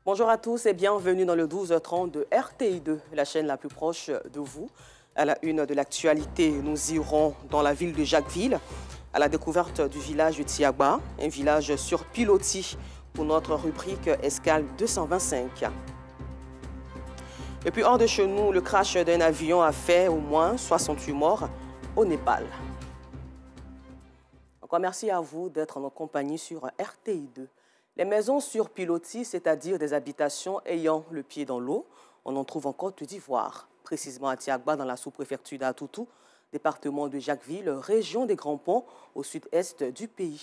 Bonjour à tous et bienvenue dans le 12h30 de RTI2, la chaîne la plus proche de vous. À la une de l'actualité, nous irons dans la ville de Jacquesville à la découverte du village de Tiagba, un village sur pilotis pour notre rubrique Escale 225. Et puis hors de chez nous, le crash d'un avion a fait au moins 68 morts au Népal. Encore merci à vous d'être en notre compagnie sur RTI2. Les maisons sur pilotis, c'est-à-dire des habitations ayant le pied dans l'eau, on en trouve en Côte d'Ivoire, précisément à Tiagba, dans la sous-préfecture d'Atoutou, département de Jacquesville, région des Grands Ponts, au sud-est du pays.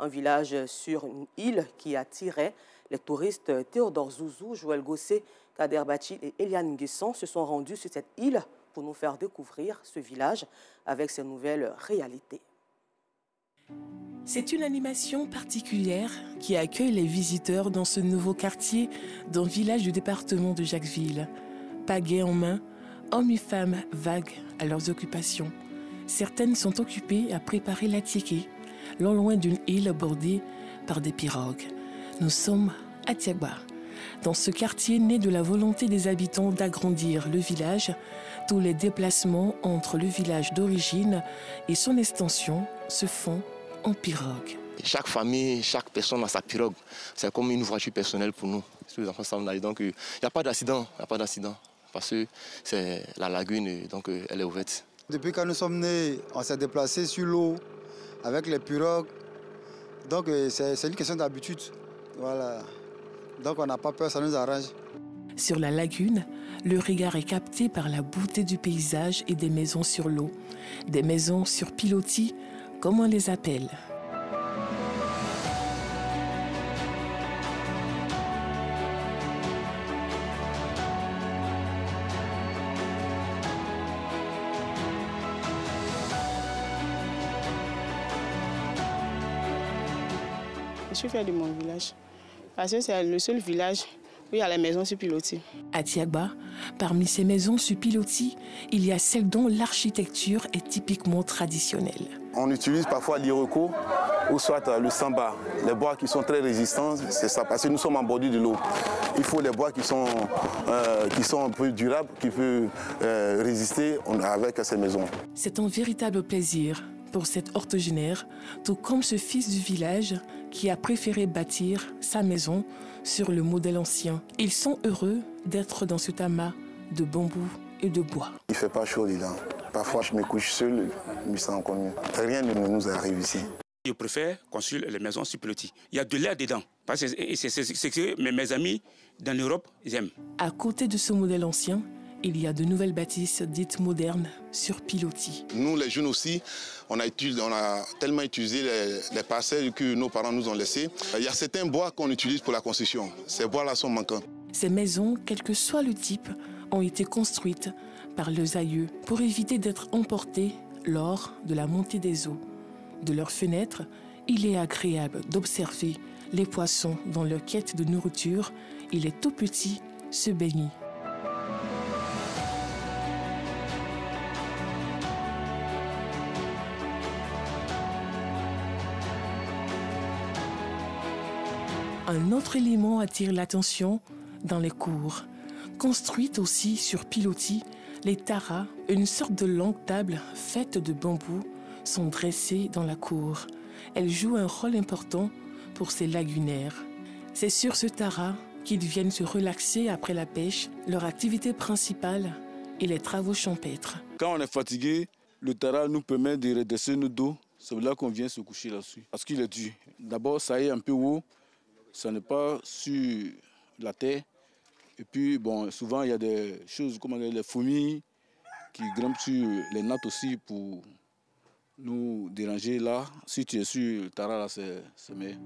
Un village sur une île qui attirait les touristes. Théodore Zouzou, Joël Gossé, Kader Bachil et Eliane Nguesson se sont rendus sur cette île pour nous faire découvrir ce village avec ses nouvelles réalités. C'est une animation particulière qui accueille les visiteurs dans ce nouveau quartier d'un village du département de Jacquesville. Pagaie en main, hommes et femmes vaguent à leurs occupations. Certaines sont occupées à préparer l'attiéké, non loin d'une île bordée par des pirogues. Nous sommes à Tiagba. Dans ce quartier né de la volonté des habitants d'agrandir le village, tous les déplacements entre le village d'origine et son extension se font en pirogue. Chaque famille, chaque personne a sa pirogue. C'est comme une voiture personnelle pour nous. Les enfants s'en allent. Donc il n'y a pas d'accident, parce que c'est la lagune, donc elle est ouverte. Depuis que nous sommes nés, on s'est déplacé sur l'eau avec les pirogues. Donc c'est une question d'habitude. Voilà. Donc on n'a pas peur, ça nous arrange. Sur la lagune, le regard est capté par la beauté du paysage et des maisons sur l'eau. Des maisons sur pilotis, comme on les appelle. Je suis fière de mon village, parce que c'est le seul village où il y a les maisons sur pilotis. À Tiagba, parmi ces maisons sur pilotis, il y a celles dont l'architecture est typiquement traditionnelle. On utilise parfois l'iroko ou soit le samba, les bois qui sont très résistants, c'est ça, parce que nous sommes en bordure de l'eau. Il faut les bois qui sont un peu durables, qui peuvent résister avec ces maisons. C'est un véritable plaisir pour cet octogénaire, tout comme ce fils du village qui a préféré bâtir sa maison sur le modèle ancien. Ils sont heureux d'être dans ce amas de bambou et de bois. Il ne fait pas chaud dedans. Parfois, je me couche seul, je me sens encore mieux. Rien ne nous arrive ici. Je préfère construire les maisons sur pilotis. Il y a de l'air dedans. Parce que c'est ce que mes amis dans l'Europe aiment. À côté de ce modèle ancien, il y a de nouvelles bâtisses dites modernes sur pilotis. Nous, les jeunes aussi, on a tellement utilisé les parcelles que nos parents nous ont laissées. Il y a certains bois qu'on utilise pour la construction. Ces bois-là sont manquants. Ces maisons, quel que soit le type, ont été construites par leurs aïeux pour éviter d'être emportées lors de la montée des eaux. De leurs fenêtres, il est agréable d'observer les poissons dans leur quête de nourriture et les tout petits se baigner. Un autre élément attire l'attention dans les cours. Construites aussi sur pilotis, les taras, une sorte de longue table faite de bambou, sont dressées dans la cour. Elles jouent un rôle important pour ces lagunaires. C'est sur ce tara qu'ils viennent se relaxer après la pêche, leur activité principale et les travaux champêtres. Quand on est fatigué, le tara nous permet de redresser nos dos. C'est là qu'on vient se coucher là-dessus, parce qu'il est dur. D'abord, ça est un peu haut. Ça n'est pas sur la terre. Et puis, bon, souvent, il y a des choses comme les fourmis qui grimpent sur les nattes aussi pour nous déranger là. Si tu es sur le tara, là, c'est meilleur.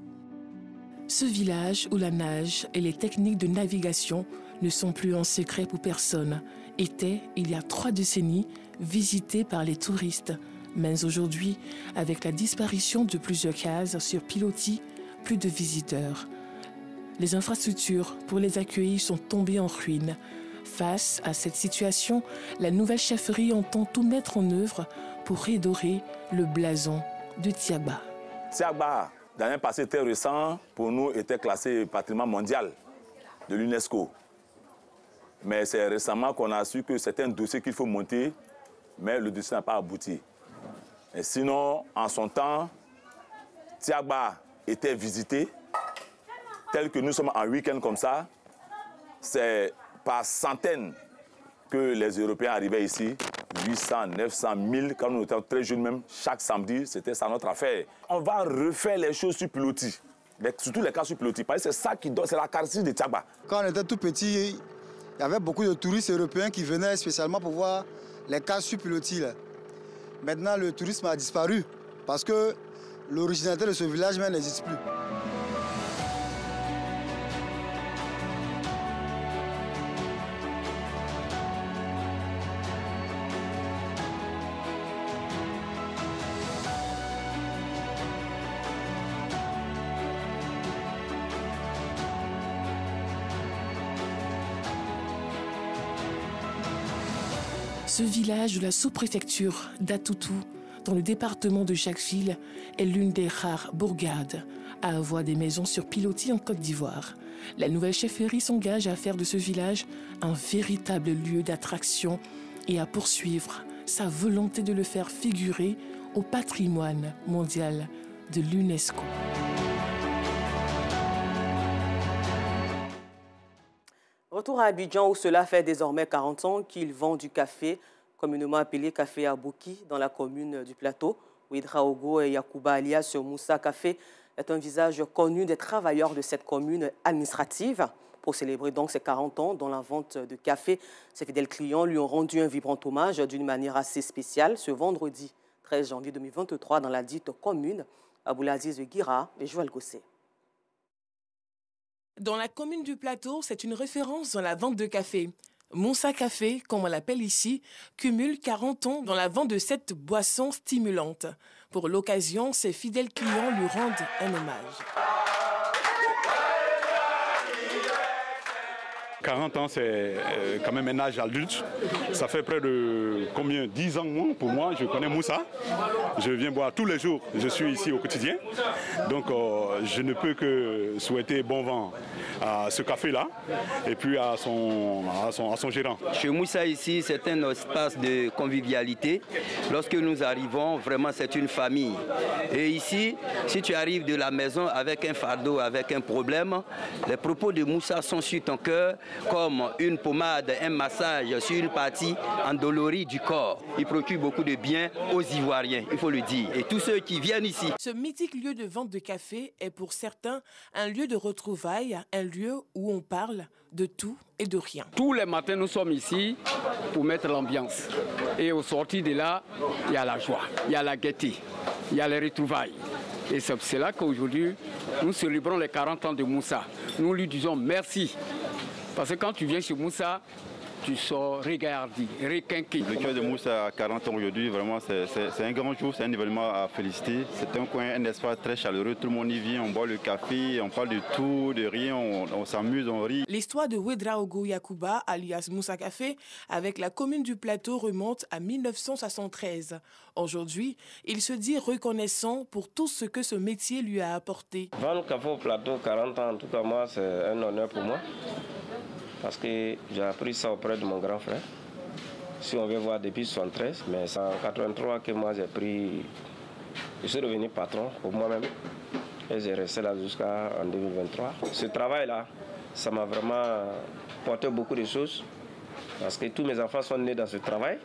Ce village où la nage et les techniques de navigation ne sont plus un secret pour personne était, il y a 3 décennies, visité par les touristes. Mais aujourd'hui, avec la disparition de plusieurs cases sur pilotis, plus de visiteurs. Les infrastructures pour les accueillir sont tombées en ruine. Face à cette situation, la nouvelle chefferie entend tout mettre en œuvre pour redorer le blason de Tiagba. Tiagba, dans un passé très récent, pour nous, était classé patrimoine mondial. de l'UNESCO. Mais c'est récemment qu'on a su que c'est un dossier qu'il faut monter, mais le dossier n'a pas abouti. Et sinon, en son temps, Tiagba était visité, tel que nous sommes en week-end comme ça. C'est par centaines que les Européens arrivaient ici, 800, 900, 1000, quand nous étions très jeunes même, chaque samedi, c'était ça notre affaire. On va refaire les choses sur pilotis, surtout les cas sur pilotis, parce que c'est ça qui donne, c'est la caractéristique de Tiagba. Quand on était tout petit, il y avait beaucoup de touristes européens qui venaient spécialement pour voir les cases sur pilotis. Maintenant, le tourisme a disparu parce que l'originalité de ce village même n'existe plus. Ce village de la sous-préfecture d'Atoutou, dans le département de Jacquesville, est l'une des rares bourgades à avoir des maisons sur pilotis en Côte d'Ivoire. La nouvelle chefferie s'engage à faire de ce village un véritable lieu d'attraction et à poursuivre sa volonté de le faire figurer au patrimoine mondial de l'UNESCO. Retour à Abidjan où cela fait désormais 40 ans qu'ils vendent du café, communément appelé café Abouki, dans la commune du Plateau. Ouedraogo et Yacouba alias Moussa Café est un visage connu des travailleurs de cette commune administrative. Pour célébrer donc ses 40 ans dans la vente de café, ses fidèles clients lui ont rendu un vibrant hommage d'une manière assez spéciale ce vendredi 13 janvier 2023 dans la dite commune Aboulaziz Guira et Joël Gossé. Dans la commune du Plateau, c'est une référence dans la vente de café. Moussa Café, comme on l'appelle ici, cumule 40 ans dans la vente de cette boisson stimulante. Pour l'occasion, ses fidèles clients lui rendent un hommage. 40 ans, c'est quand même un âge adulte. Ça fait près de combien 10 ans pour moi. Je connais Moussa. Je viens boire tous les jours. Je suis ici au quotidien. Donc, je ne peux que souhaiter bon vent à ce café-là et puis à son gérant. Chez Moussa, ici, c'est un espace de convivialité. Lorsque nous arrivons, vraiment, c'est une famille. Et ici, si tu arrives de la maison avec un fardeau, avec un problème, les propos de Moussa sont sur ton cœur, comme une pommade, un massage sur une partie endolorie du corps. Il procure beaucoup de bien aux Ivoiriens, il faut le dire, et tous ceux qui viennent ici. Ce mythique lieu de vente de café est pour certains un lieu de retrouvailles, un lieu où on parle de tout et de rien. Tous les matins, nous sommes ici pour mettre l'ambiance. Et au sortir de là, il y a la joie, il y a la gaieté, il y a les retrouvailles. Et c'est cela qu'aujourd'hui, nous célébrons les 40 ans de Moussa. Nous lui disons merci. Parce que quand tu viens chez Moussa, tu sors regardi, requinqué. Le cœur de Moussa à 40 ans aujourd'hui, vraiment, c'est un grand jour, c'est un événement à féliciter. C'est un coin, un espace très chaleureux, tout le monde y vient, on boit le café, on parle de tout, de rien, on s'amuse, on rit. L'histoire de Ouedraogo Yacouba, alias Moussa Café, avec la commune du Plateau remonte à 1973. Aujourd'hui, il se dit reconnaissant pour tout ce que ce métier lui a apporté. Vendre café au Plateau, 40 ans, en tout cas moi, c'est un honneur pour moi. Parce que j'ai appris ça auprès de mon grand frère. Si on veut voir depuis 1973, mais c'est en 1983 que moi j'ai pris... Je suis devenu patron pour moi-même. Et j'ai resté là jusqu'en 2023. Ce travail-là, ça m'a vraiment porté beaucoup de choses. Parce que tous mes enfants sont nés dans ce travail.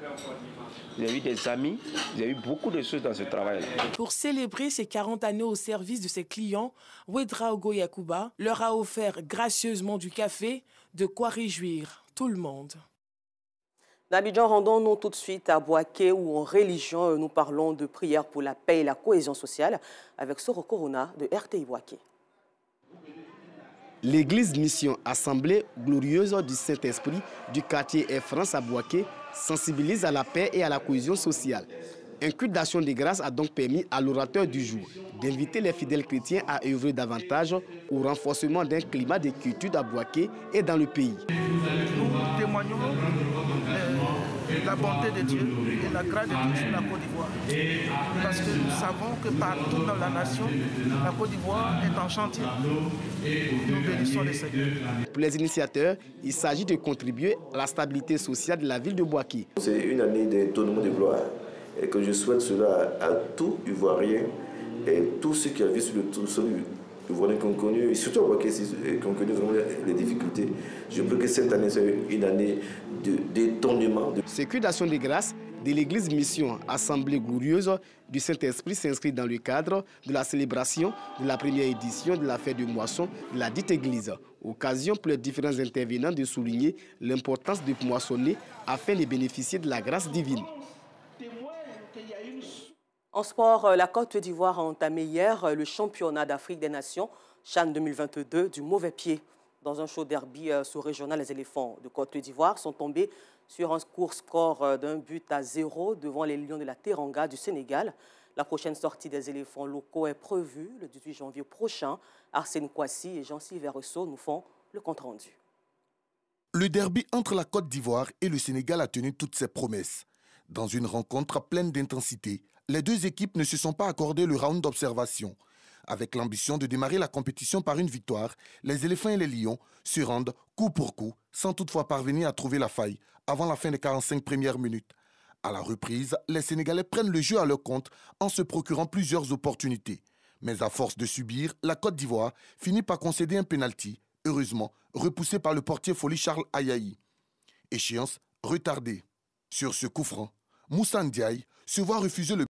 J'ai eu des amis, j'ai eu beaucoup de choses dans ce travail-là. Pour célébrer ses 40 années au service de ses clients, Ouedraogo Yacouba leur a offert gracieusement du café, de quoi réjouir tout le monde. D'Abidjan, rendons-nous tout de suite à Bouaké où en religion, nous parlons de prière pour la paix et la cohésion sociale avec Soro Corona de RTI Bouaké. L'église Mission Assemblée glorieuse du Saint-Esprit du quartier Air France à Bouaké sensibilise à la paix et à la cohésion sociale. Un culte d'action de grâce a donc permis à l'orateur du jour d'inviter les fidèles chrétiens à œuvrer davantage au renforcement d'un climat de quiétude à Bouaké et dans le pays. Nous témoignons la bonté de Dieu et la grâce de Dieu sur la Côte d'Ivoire. Parce que nous savons que partout dans la nation, la Côte d'Ivoire est en chantier. Nous bénissons ils sont les seigneurs. Pour les initiateurs, il s'agit de contribuer à la stabilité sociale de la ville de Bouaké. C'est une année d'étonnement de gloire et que je souhaite cela à tout Ivoirien et tous ceux qui vivent sur le sol ivoirien qui ont connu, et surtout à Bouaké, qui ont connu vraiment les difficultés. Je veux que cette année soit une année d'étonnement. Ce culte d'action de grâce de l'église Mission Assemblée Glorieuse du Saint-Esprit s'inscrit dans le cadre de la célébration de la première édition de la fête de moisson de la dite église. Occasion pour les différents intervenants de souligner l'importance de moissonner afin de bénéficier de la grâce divine. En sport, la Côte d'Ivoire a entamé hier le championnat d'Afrique des Nations, CHAN 2022, du mauvais pied. Dans un show derby sous-régional, les éléphants de Côte d'Ivoire sont tombés sur un court score d'1-0 devant les Lions de la Teranga du Sénégal. La prochaine sortie des éléphants locaux est prévue le 18 janvier prochain. Arsène Kouassi et Jean-Sylvain Rousseau nous font le compte-rendu. Le derby entre la Côte d'Ivoire et le Sénégal a tenu toutes ses promesses. Dans une rencontre pleine d'intensité, les deux équipes ne se sont pas accordé le round d'observation. Avec l'ambition de démarrer la compétition par une victoire, les éléphants et les lions se rendent coup pour coup, sans toutefois parvenir à trouver la faille avant la fin des 45 premières minutes. À la reprise, les Sénégalais prennent le jeu à leur compte en se procurant plusieurs opportunités. Mais à force de subir, la Côte d'Ivoire finit par concéder un pénalty, heureusement repoussé par le portier Foli Charles Ayayi. Échéance retardée. Sur ce coup franc, Moussa Ndiaye se voit refuser le but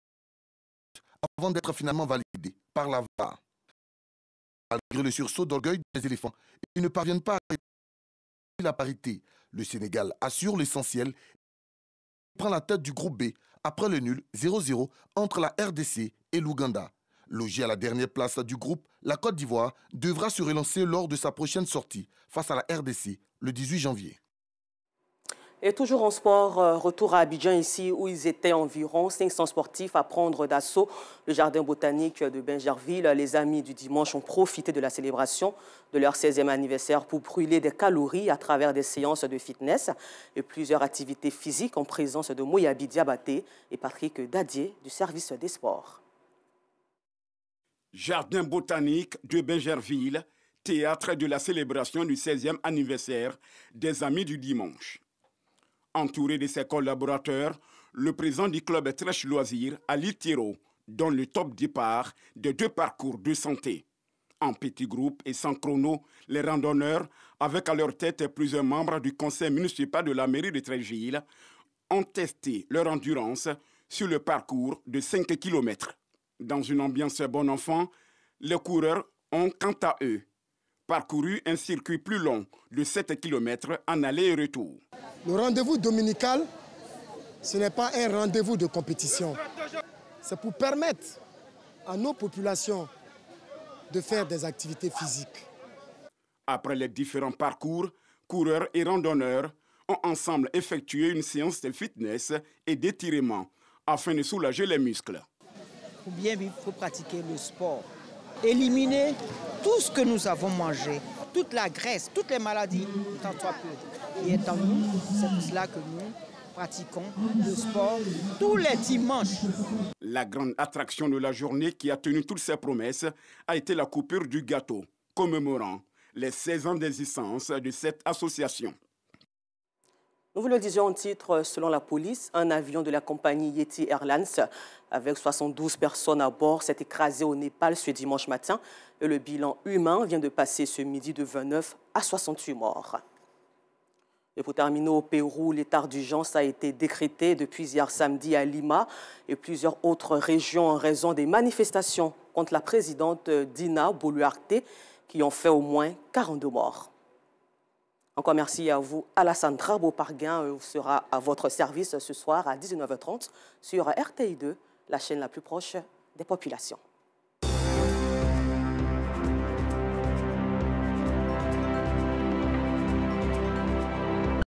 avant d'être finalement validé par la VAR. Malgré le sursaut d'orgueil des éléphants, ils ne parviennent pas à rétablir la parité. Le Sénégal assure l'essentiel et prend la tête du groupe B après le nul 0-0 entre la RDC et l'Ouganda. Logée à la dernière place du groupe, la Côte d'Ivoire devra se relancer lors de sa prochaine sortie face à la RDC le 18 janvier. Et toujours en sport, retour à Abidjan ici où ils étaient environ 500 sportifs à prendre d'assaut le jardin botanique de Bingerville. Les amis du dimanche ont profité de la célébration de leur 16e anniversaire pour brûler des calories à travers des séances de fitness et plusieurs activités physiques en présence de Moyabi Diabaté et Patrick Dadier du service des sports. Jardin botanique de Bingerville, théâtre de la célébration du 16e anniversaire des amis du dimanche. Entouré de ses collaborateurs, le président du club Trèche Loisirs, Ali Thiro, donne le top départ de 2 parcours de santé. En petit groupe et sans chrono, les randonneurs, avec à leur tête plusieurs membres du conseil municipal de la mairie de Trècheville, ont testé leur endurance sur le parcours de 5 km. Dans une ambiance bon enfant, les coureurs ont, quant à eux, parcouru un circuit plus long de 7 km en aller et retour. Le rendez-vous dominical, ce n'est pas un rendez-vous de compétition. C'est pour permettre à nos populations de faire des activités physiques. Après les différents parcours, coureurs et randonneurs ont ensemble effectué une séance de fitness et d'étirement afin de soulager les muscles. Pour bien vivre, il faut pratiquer le sport. Éliminer tout ce que nous avons mangé, toute la graisse, toutes les maladies, tant soit peu, qui est en nous. C'est pour cela que nous pratiquons le sport tous les dimanches. La grande attraction de la journée qui a tenu toutes ses promesses a été la coupure du gâteau, commémorant les 16 ans d'existence de cette association. Nous vous le disions en titre, selon la police, un avion de la compagnie Yeti Airlines avec 72 personnes à bord s'est écrasé au Népal ce dimanche matin et le bilan humain vient de passer ce midi de 29 à 68 morts. Et pour terminer, au Pérou, l'état d'urgence a été décrété depuis hier samedi à Lima et plusieurs autres régions en raison des manifestations contre la présidente Dina Boluarte qui ont fait au moins 42 morts. Encore merci à vous. Alassane Trabo-Parguin sera à votre service ce soir à 19h30 sur RTI2, la chaîne la plus proche des populations.